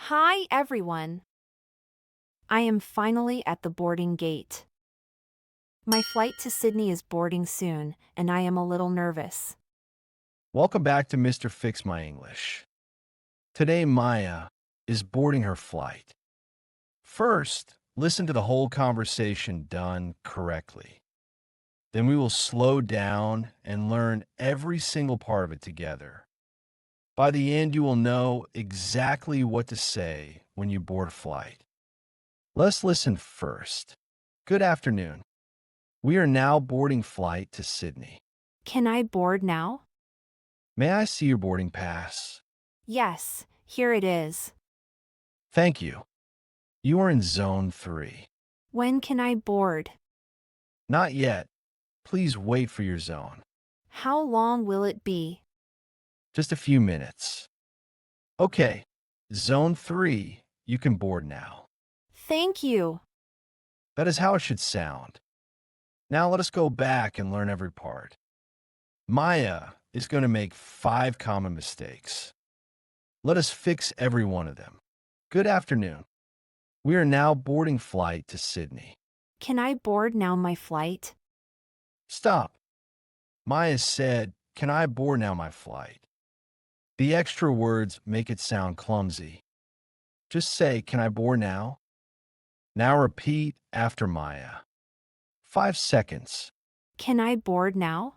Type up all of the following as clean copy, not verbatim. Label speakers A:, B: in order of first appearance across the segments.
A: Hi, everyone. I am finally at the boarding gate. My flight to Sydney is boarding soon, and I am a little nervous.
B: Welcome back to Mr. Fix My English. Today, Maya is boarding her flight. First, listen to the whole conversation done correctly. Then we will slow down and learn every single part of it together. By the end, you will know exactly what to say when you board a flight. Let's listen first. Good afternoon. We are now boarding flight to Sydney.
A: Can I board now?
B: May I see your boarding pass?
A: Yes, here it is.
B: Thank you. You are in Zone 3.
A: When can I board?
B: Not yet. Please wait for your zone.
A: How long will it be?
B: Just a few minutes. Okay, Zone 3, you can board now.
A: Thank you.
B: That is how it should sound. Now let us go back and learn every part. Maya is going to make 5 common mistakes. Let us fix every one of them. Good afternoon. We are now boarding flight to Sydney.
A: Can I board now my flight?
B: Stop. Maya said, "Can I board now my flight?" The extra words make it sound clumsy. Just say, "Can I board now?" Now repeat after Maya. 5 seconds.
A: Can I board now?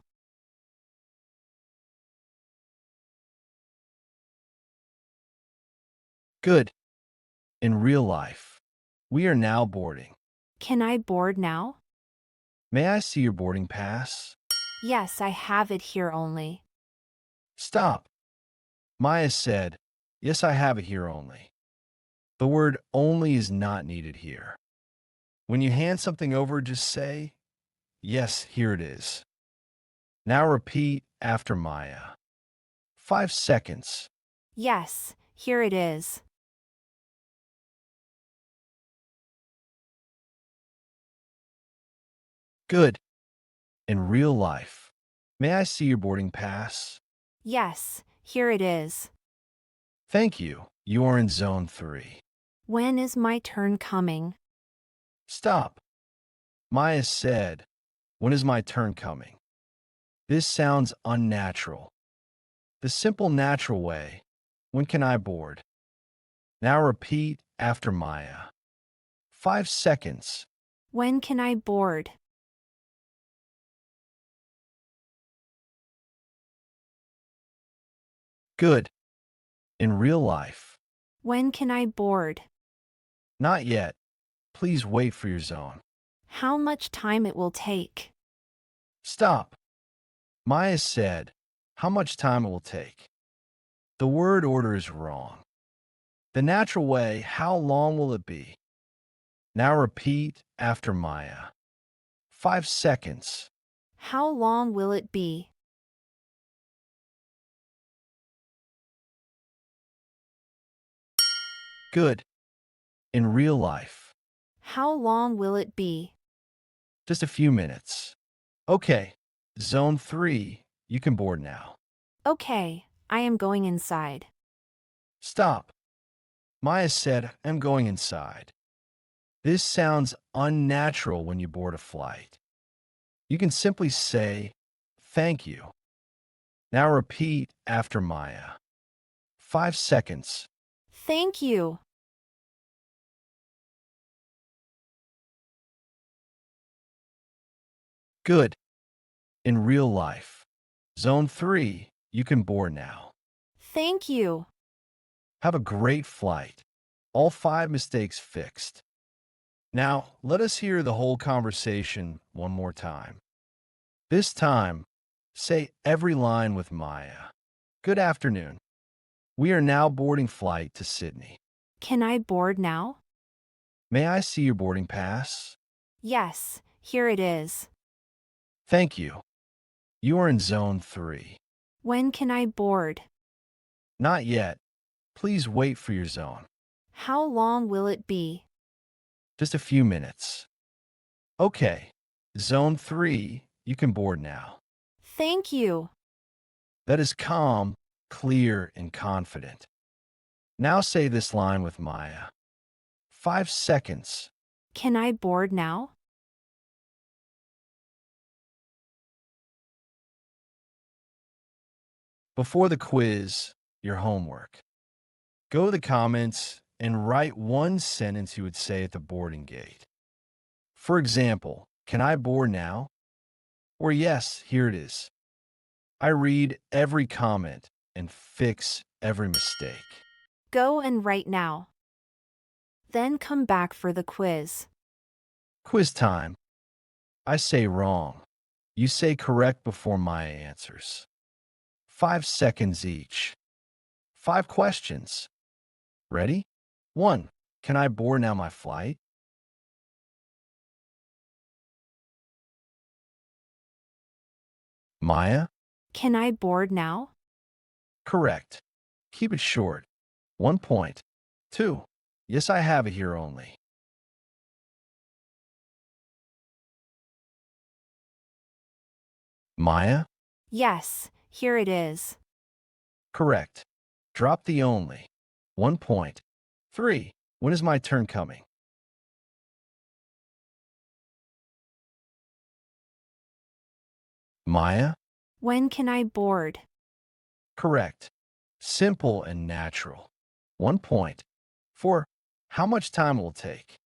B: Good. In real life, we are now boarding.
A: Can I board now?
B: May I see your boarding pass?
A: Yes, I have it here only.
B: Stop. Maya said, "Yes, I have it here only." The word only is not needed here. When you hand something over, just say, "Yes, here it is." Now repeat after Maya. 5 seconds.
A: Yes, here it is.
B: Good. In real life, may I see your boarding pass?
A: Yes, here it is.
B: Thank you. You are in Zone 3.
A: When is my turn coming?
B: Stop. Maya said, "When is my turn coming?" This sounds unnatural. The simple natural way, "When can I board?" Now repeat after Maya. 5 seconds.
A: When can I board?
B: Good. In real life.
A: When can I board?
B: Not yet. Please wait for your zone.
A: How much time it will take?
B: Stop. Maya said, "How much time it will take?" The word order is wrong. The natural way, "How long will it be?" Now repeat after Maya. 5 seconds.
A: How long will it be?
B: Good. In real life.
A: How long will it be?
B: Just a few minutes. Okay. Zone 3, you can board now.
A: Okay, I am going inside.
B: Stop. Maya said, "I'm going inside." This sounds unnatural when you board a flight. You can simply say, "Thank you." Now repeat after Maya. 5 seconds.
A: Thank you.
B: Good. In real life. Zone 3, you can board now.
A: Thank you.
B: Have a great flight. All 5 mistakes fixed. Now, let us hear the whole conversation one more time. This time, say every line with Maya. Good afternoon. We are now boarding flight to Sydney.
A: Can I board now?
B: May I see your boarding pass?
A: Yes, here it is.
B: Thank you. You are in Zone 3.
A: When can I board?
B: Not yet. Please wait for your zone.
A: How long will it be?
B: Just a few minutes. Okay. Zone 3, you can board now.
A: Thank you.
B: That is calm, clear, and confident. Now say this line with Maya. 5 seconds.
A: Can I board now?
B: Before the quiz, your homework. Go to the comments and write one sentence you would say at the boarding gate. For example, can I board now? Or yes, here it is. I read every comment and fix every mistake.
A: Go and write now. Then come back for the quiz.
B: Quiz time. I say wrong. You say correct before Maya answers. 5 seconds each. 5 questions. Ready? 1. Can I board now my flight? Maya?
A: Can I board now?
B: Correct. Keep it short. 1 point. 2. Yes, I have it here only. Maya?
A: Yes, here it is.
B: Correct. Drop the only. 1 point. 3. When is my turn coming? Maya?
A: When can I board?
B: Correct. Simple and natural. 1 point. 4. How much time will it take?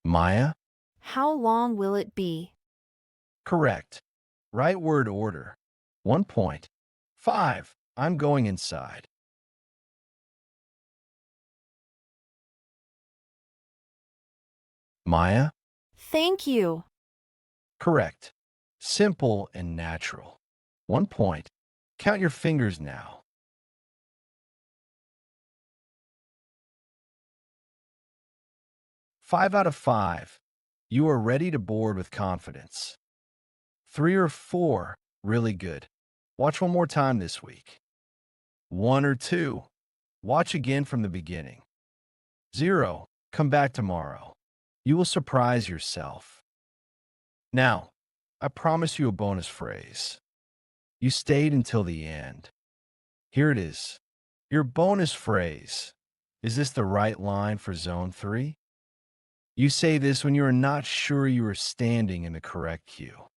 B: Maya?
A: How long will it be?
B: Correct. Right word order. 1 point. 5. I'm going inside. Maya?
A: Thank you.
B: Correct. Simple and natural. 1 point. Count your fingers now. 5 out of 5. You are ready to board with confidence. 3 or 4. Really good. Watch one more time this week. 1 or 2. Watch again from the beginning. 0. Come back tomorrow. You will surprise yourself. Now, I promise you a bonus phrase. You stayed until the end. Here it is. Your bonus phrase. Is this the right line for Zone 3? You say this when you are not sure you are standing in the correct queue.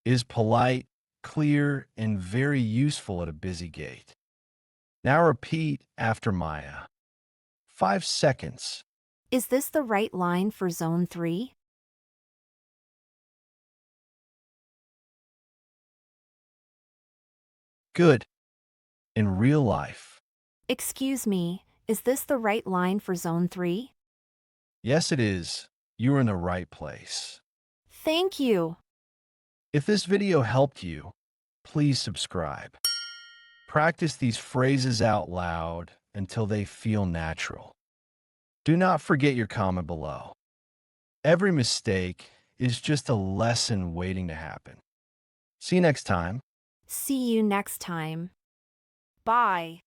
B: It is polite, clear, and very useful at a busy gate. Now repeat after Maya. 5 seconds.
A: Is this the right line for Zone 3?
B: Good. In real life.
A: Excuse me, is this the right line for Zone 3?
B: Yes, it is. You are in the right place.
A: Thank you.
B: If this video helped you, please subscribe. Practice these phrases out loud until they feel natural. Do not forget your comment below. Every mistake is just a lesson waiting to happen. See you next time.
A: See you next time. Bye.